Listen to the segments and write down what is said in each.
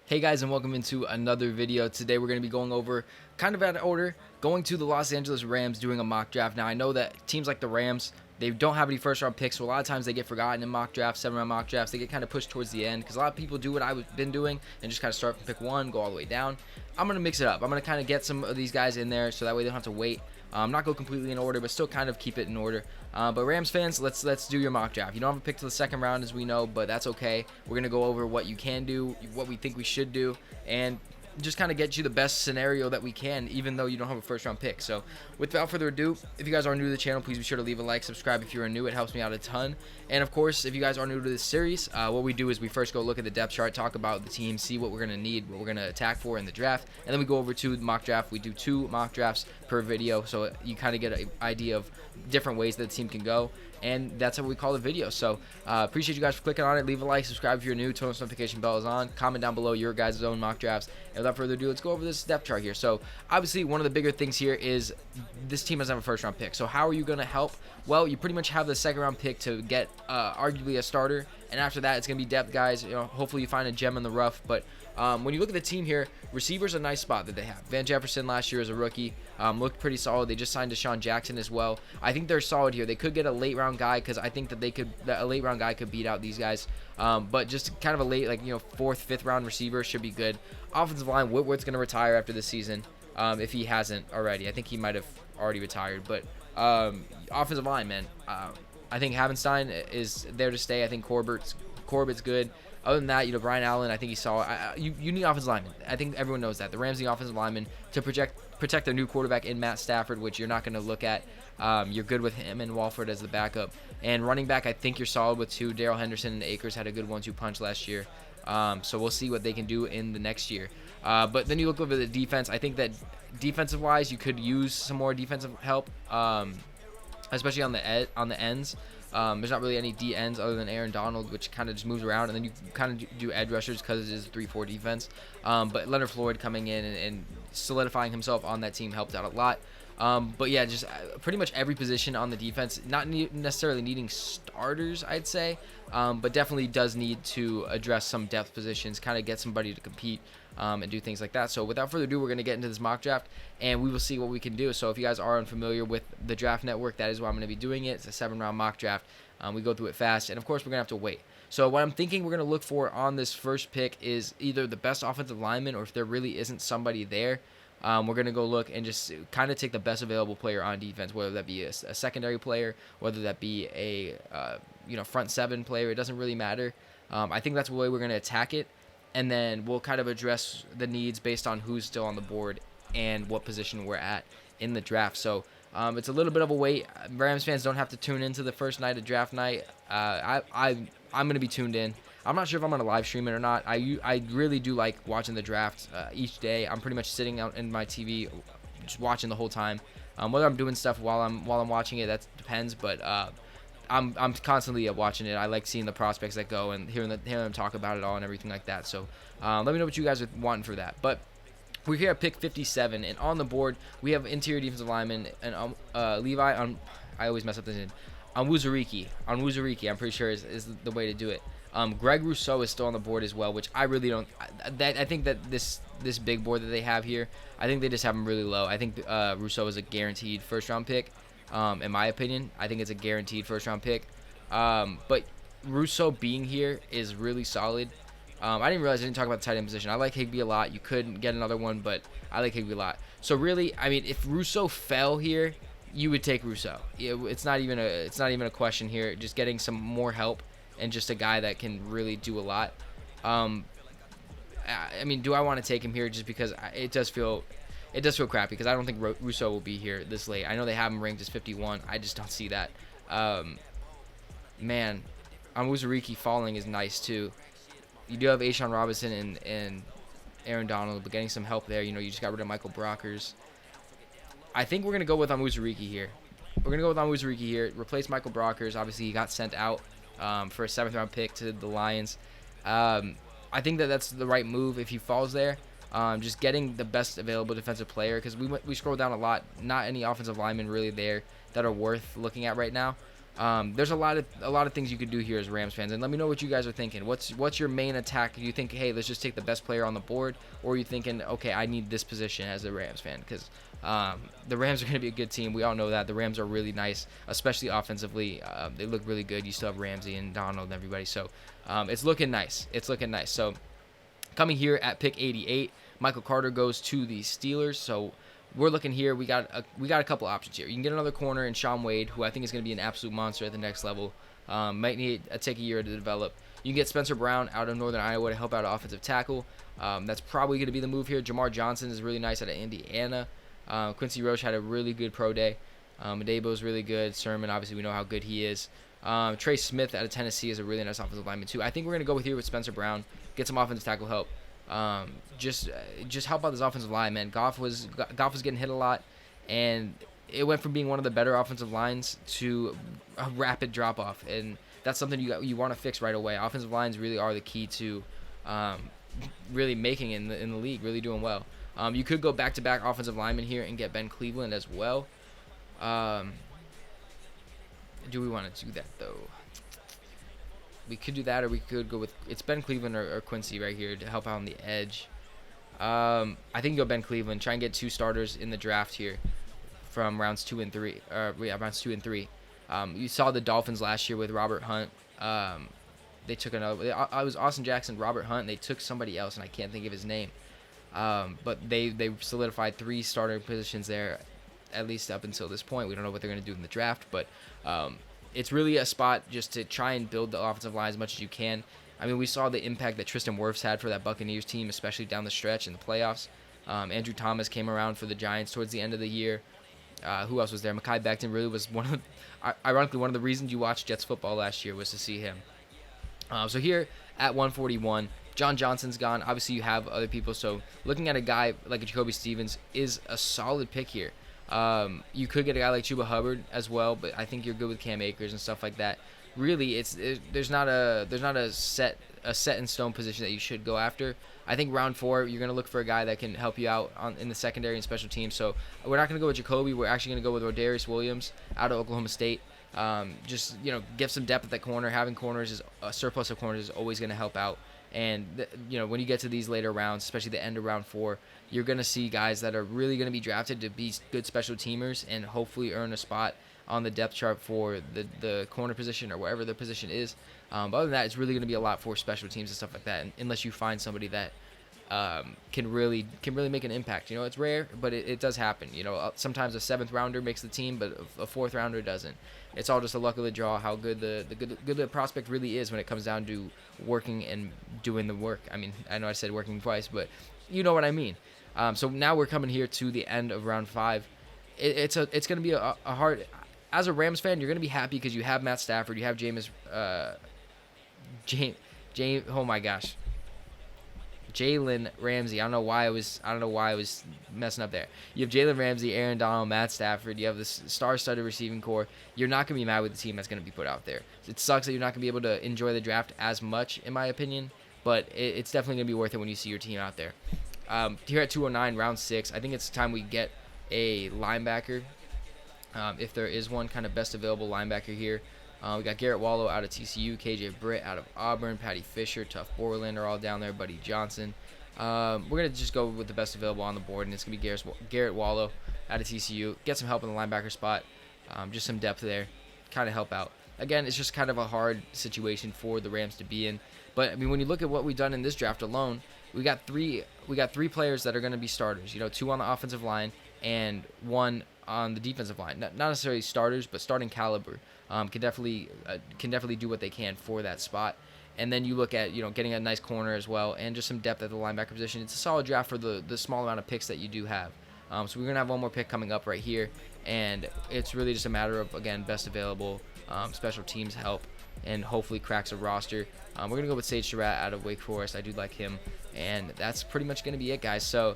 Hey guys, and welcome into another video. Today we're going to be going over, kind of out of order, going to the Los Angeles Rams, doing a mock draft. Now I know that teams like the Rams, they don't have any first round picks, so a lot of times they get forgotten in mock drafts, 7-round mock drafts. They get kind of pushed towards the end because a lot of people do what I've been doing and just kind of start from pick 1, go all the way down. I'm going to mix it up. I'm going to kind of get some of these guys in there so that way they don't have to wait. Not go completely in order, but still kind of keep it in order. But Rams fans, let's do your mock draft. You don't have a pick to the second round, as we know, but that's okay. We're gonna go over what you can do, what we think we should do, and just kind of get you the best scenario that we can, even though you don't have a first round pick. So without further ado, if you guys are new to the channel, please be sure to leave a like, subscribe if you're new. It helps me out a ton. And of course, if you guys are new to this series, what we do is we first go look at the depth chart, talk about the team, see what we're going to need, what we're going to attack for in the draft, and then we go over to the mock draft. We do 2 mock drafts per video, so you kind of get an idea of different ways that the team can go, and that's how we call the video. So appreciate you guys for clicking on it. Leave a like, subscribe if you're new, turn the notification bell is on, comment down below your guys' own mock drafts, and without further ado, let's go over this depth chart here. So obviously one of the bigger things here is this team doesn't have a first round pick. So how are you going to help? Well, you pretty much have the second round pick to get arguably a starter, and after that it's going to be depth guys. Hopefully you find a gem in the rough. But when you look at the team here, receivers a nice spot that they have. Van Jefferson last year as a rookie looked pretty solid. They just signed Deshaun Jackson as well. I think they're solid here. They could get a late round guy because I think that a late round guy could beat out these guys. But just kind of a late, 4th, 5th round receiver should be good. Offensive line, Whitworth's going to retire after this season if he hasn't already. I think he might have already retired. But offensive line, man, I think Havenstein is there to stay. I think Corbett's good. Other than that, Brian Allen, I think he saw. You need offensive linemen. I think everyone knows that. The Rams need offensive linemen to protect their new quarterback in Matt Stafford, which you're not going to look at. You're good with him and Walford as the backup. And running back, I think you're solid with 2. Darrell Henderson and Akers had a good 1-2 punch last year. So we'll see what they can do in the next year. But then you look over the defense. I think that defensive-wise, you could use some more defensive help, especially on the ends. There's not really any D ends other than Aaron Donald, which kind of just moves around, and then you kind of do edge rushers because it is a 3-4 defense. But Leonard Floyd coming in and solidifying himself on that team helped out a lot. But yeah, just pretty much every position on the defense, not necessarily needing starters, I'd say, but definitely does need to address some depth positions, kind of get somebody to compete and do things like that. So without further ado, we're going to get into this mock draft, and we will see what we can do. So if you guys are unfamiliar with the Draft Network, that is why I'm going to be doing it. It's a 7-round mock draft. We go through it fast, and of course, we're going to have to wait. So what I'm thinking we're going to look for on this first pick is either the best offensive lineman, or if there really isn't somebody there, we're going to go look and just kind of take the best available player on defense, whether that be a secondary player, whether that be a front 7 player. It doesn't really matter. I think that's the way we're going to attack it, and then we'll kind of address the needs based on who's still on the board and what position we're at in the draft. So it's a little bit of a wait. Rams fans don't have to tune into the first night of draft night. I'm going to be tuned in. I'm not sure if I'm going to live stream it or not. I really do like watching the draft each day. I'm pretty much sitting out in my TV just watching the whole time. Whether I'm doing stuff while I'm watching it, that depends. But I'm constantly watching it. I like seeing the prospects that go and hearing them talk about it all and everything like that. So let me know what you guys are wanting for that. But we're here at pick 57, and on the board we have interior defensive lineman and Levi. I always mess up this name. Onwuzurike, I'm pretty sure is the way to do it. Greg Rousseau is still on the board as well, which I really don't. I think that this big board that they have here, I think they just have him really low. I think Rousseau is a guaranteed first-round pick. In my opinion, I think it's a guaranteed first-round pick. But Rousseau being here is really solid. I didn't realize I didn't talk about the tight end position. I like Higbee a lot. You could get another one, but I like Higbee a lot. So really, I mean, if Rousseau fell here, you would take Rousseau. It's not even a question here. Just getting some more help and just a guy that can really do a lot. I mean, do I want to take him here just because it does feel crappy because I don't think Rousseau will be here this late. I know they have him ranked as 51. I just don't see that. Man, Onwuzurike falling is nice too. You do have Ashawn Robinson and Aaron Donald, but getting some help there. You just got rid of Michael Brockers. I think we're going to go with Onwuzurike here. Replace Michael Brockers. Obviously, he got sent out for a 7th-round pick to the Lions. I think that's the right move if he falls there. Just getting the best available defensive player, because we scroll down a lot. Not any offensive linemen really there that are worth looking at right now. There's a lot of things you could do here as Rams fans, and let me know what you guys are thinking. What's your main attack? Do you think, hey, let's just take the best player on the board, or are you thinking, okay, I need this position as a Rams fan? Because the Rams are going to be a good team. We all know that. The Rams are really nice, especially offensively. They look really good. You still have Ramsey and Donald and everybody, so it's looking nice. It's looking nice. So coming here at pick 88, Michael Carter goes to the Steelers. So we're looking here. We got a couple options here. You can get another corner in Shaun Wade, who I think is going to be an absolute monster at the next level. Might need take a year to develop. You can get Spencer Brown out of Northern Iowa to help out offensive tackle. That's probably going to be the move here. Jamar Johnson is really nice out of Indiana. Quincy Roche had a really good pro day. Adebo's really good. Sermon, obviously, we know how good he is. Trey Smith out of Tennessee is a really nice offensive lineman too. I think we're going to go with here with Spencer Brown. Get some offensive tackle help. Just help out this offensive line, man. Goff was getting hit a lot, and it went from being one of the better offensive lines to a rapid drop off, and that's something you want to fix right away. Offensive lines really are the key to really making in the league, really doing well. You could go back-to-back offensive linemen here and get Ben Cleveland as well. Do we want to do that though? We could do that, or we could go with it's Ben Cleveland or Quincy right here to help out on the edge. I think go Ben Cleveland. Try and get 2 starters in the draft here from rounds 2 and 3. Rounds 2 and 3. You saw the Dolphins last year with Robert Hunt. They took another. I was Austin Jackson, Robert Hunt. And they took somebody else, and I can't think of his name. But they solidified 3 starter positions there, at least up until this point. We don't know what they're going to do in the draft, but it's really a spot just to try and build the offensive line as much as you can. I mean, we saw the impact that Tristan Wirfs had for that Buccaneers team, especially down the stretch in the playoffs. Andrew Thomas came around for the Giants towards the end of the year. Who else was there? Mekhi Becton really was ironically, one of the reasons you watched Jets football last year was to see him. So here at 141, John Johnson's gone. Obviously, you have other people. So looking at a guy like a Jacoby Stevens is a solid pick here. You could get a guy like Chuba Hubbard as well, but I think you're good with Cam Akers and stuff like that. Really, there's not a set in stone position that you should go after. I think round 4 you're gonna look for a guy that can help you out in the secondary and special teams. So we're not gonna go with Jacoby. We're actually gonna go with Rodarius Williams out of Oklahoma State. Just give some depth at that corner. Having corners is a surplus of corners is always gonna help out. And when you get to these later rounds, especially the end of round 4, you're going to see guys that are really going to be drafted to be good special teamers and hopefully earn a spot on the depth chart for the corner position or wherever the position is. But other than that, it's really going to be a lot for special teams and stuff like that, unless you find somebody that can really make an impact. It's rare, but it does happen. Sometimes a 7th rounder makes the team, but a 4th rounder doesn't. It's all just a luck of the draw how good the prospect really is when it comes down to working and doing the work. I mean, I know I said working twice, but you know what I mean. So now we're coming here to the end of round 5. It's going to be a hard. As a Rams fan, you're going to be happy because you have Matt Stafford, you have James. Oh my gosh. Jalen Ramsey. I don't know why I was messing up there. You have Jalen Ramsey, Aaron Donald, Matt Stafford. You have this star-studded receiving core. You're not going to be mad with the team that's going to be put out there. It sucks that you're not going to be able to enjoy the draft as much, in my opinion, but it's definitely going to be worth it when you see your team out there. Here at 209, round 6, I think it's time we get a linebacker. If there is one, kind of best available linebacker here. We got Garrett Wallow out of TCU, KJ Britt out of Auburn, Patty Fisher, Tuff Borland are all down there, Buddy Johnson. We're going to just go with the best available on the board, and it's going to be Garrett Wallow out of TCU. Get some help in the linebacker spot, just some depth there, kind of help out. Again, it's just kind of a hard situation for the Rams to be in. But, I mean, when you look at what we've done in this draft alone, we got three players that are going to be starters. 2 on the offensive line and 1 on the defensive line. Not necessarily starters, but starting caliber. Can definitely do what they can for that spot. And then you look at getting a nice corner as well, and just some depth at the linebacker position. It's a solid draft for the small amount of picks that you do have. So we're gonna have one more pick coming up right here, and it's really just a matter of, again, best available, special teams help, and hopefully cracks a roster. We're gonna go with Sage Surratt out of Wake Forest. I do like him, and that's pretty much gonna be it, guys. So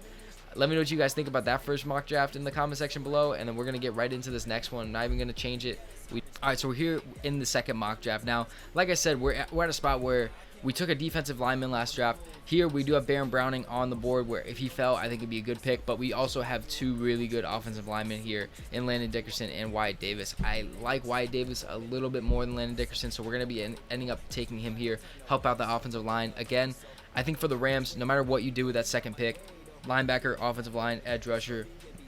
let me know what you guys think about that first mock draft in the comment section below, and then we're going to get right into this next one. I'm not even going to change it. All right, so we're here in the second mock draft. Now, like I said, we're at a spot where We took a defensive lineman last draft. Here we do have Baron Browning on the board, where if he fell, I think it'd be a good pick. But we also have two really good offensive linemen here in Landon Dickerson and Wyatt Davis. I like Wyatt Davis a little bit more than Landon Dickerson, so we're going to be ending up taking him here, help out the offensive line. Again, I think for the Rams, no matter what you do with that second pick, linebacker, offensive line, edge rusher,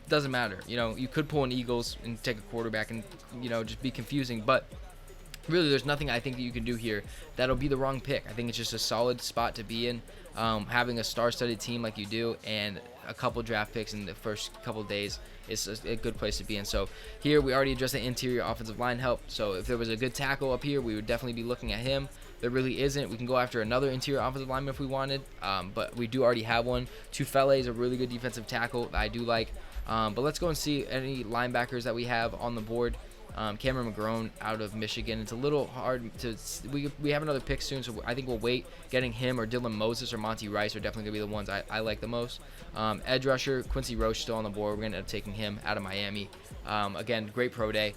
doesn't matter. You know, you could pull an Eagles and take a quarterback and, you know, just be confusing, but really there's nothing I think that you can do here that'll be the wrong pick. I think it's just a solid spot to be in, having a star-studded team like you do and a couple draft picks in the first couple days is a good place to be in. So here we already addressed the interior offensive line help, so if there was a good tackle up here, we would definitely be looking at him. There really isn't. We can go after another interior offensive lineman if we wanted, but we do already have one. Tufele is a really good defensive tackle that I do like, but let's go and see any linebackers that we have on the board. Cameron McGrone out of Michigan. It's a little hard to. We have another pick soon, so I think we'll wait. Getting him or Dylan Moses or Monty Rice are definitely going to be the ones I like the most. Edge rusher, Quincy Roche still on the board. We're going to end up taking him out of Miami. Again, great pro day.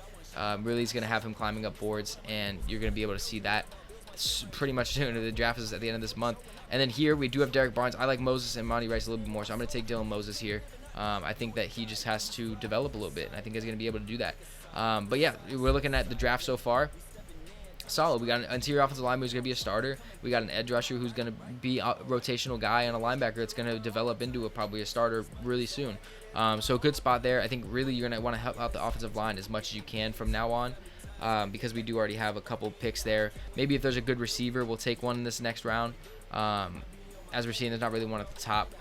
Really is going to have him climbing up boards, and you're going to be able to see that pretty much soon. The draft is at the end of this month. And then here we do have Derek Barnes. I like Moses and Monty Rice a little bit more, so I'm going to take Dylan Moses here. I think that he just has to develop a little bit, and I think he's going to be able to do that. But yeah, we're looking at the draft so far. Solid. We got an interior offensive lineman who's going to be a starter. We got an edge rusher who's going to be a rotational guy, and a linebacker that's going to develop into probably a starter really soon. So a good spot there. I think really you're going to want to help out the offensive line as much as you can from now on, because we do already have a couple picks there. Maybe if there's a good receiver, we'll take one in this next round. As we're seeing, there's not really one at the top.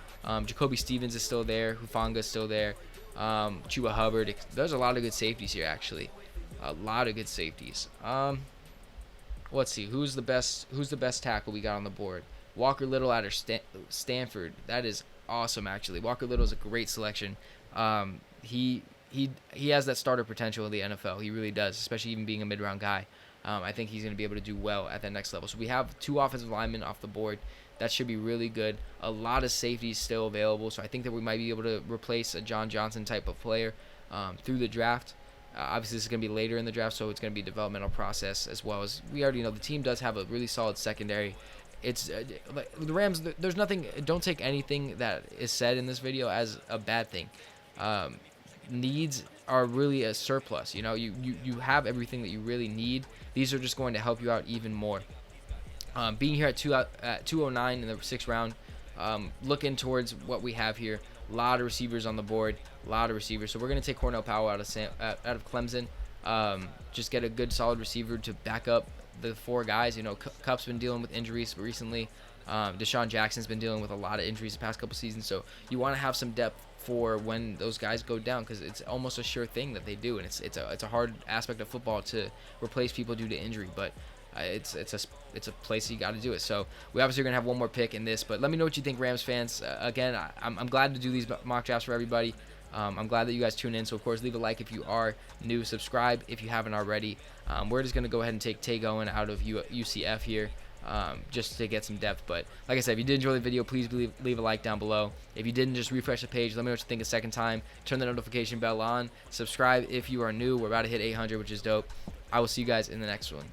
Jacoby Stevens is still there. Hufanga is still there. Chuba Hubbard. There's a lot of good safeties here, actually. A lot of good safeties. Let's see. Who's the best tackle we got on the board? Walker Little out of Stanford. That is awesome, actually. Walker Little is a great selection. He has that starter potential in the NFL. He really does, especially even being a mid-round guy. I think he's going to be able to do well at that next level. So we have two offensive linemen off the board. That should be really good. A lot of safeties still available, so I think that we might be able to replace a John Johnson type of player through the draft. Obviously, this is going to be later in the draft, so it's going to be a developmental process, as well as we already know the team does have a really solid secondary. It's the Rams. There's nothing. Don't take anything that is said in this video as a bad thing. Needs are really a surplus. You know, you have everything that you really need. These are just going to help you out even more. Being here at 209 in the 6th round, looking towards what we have here. A lot of receivers on the board. A lot of receivers. So we're going to take Cornell Powell out of Clemson. Just get a good, solid receiver to back up the four guys. You know, Cup's been dealing with injuries recently. Deshaun Jackson's been dealing with a lot of injuries the past couple seasons. So you want to have some depth for when those guys go down, because it's almost a sure thing that they do, and it's a hard aspect of football to replace people due to injury. But it's a place you got to do it. So we obviously are gonna have one more pick in this, but let me know what you think, Rams fans. Again, I'm glad to do these mock drafts for everybody. I'm glad that you guys tune in. So of course, leave a like if you are new, subscribe if you haven't already. We're just gonna go ahead and take Tay Gowan out of UCF here, just to get some depth. But like I said, if you did enjoy the video, please leave a like down below. If you didn't, just refresh the page. Let me know what you think a second time. Turn the notification bell on. Subscribe if you are new. We're about to hit 800, which is dope. I will see you guys in the next one.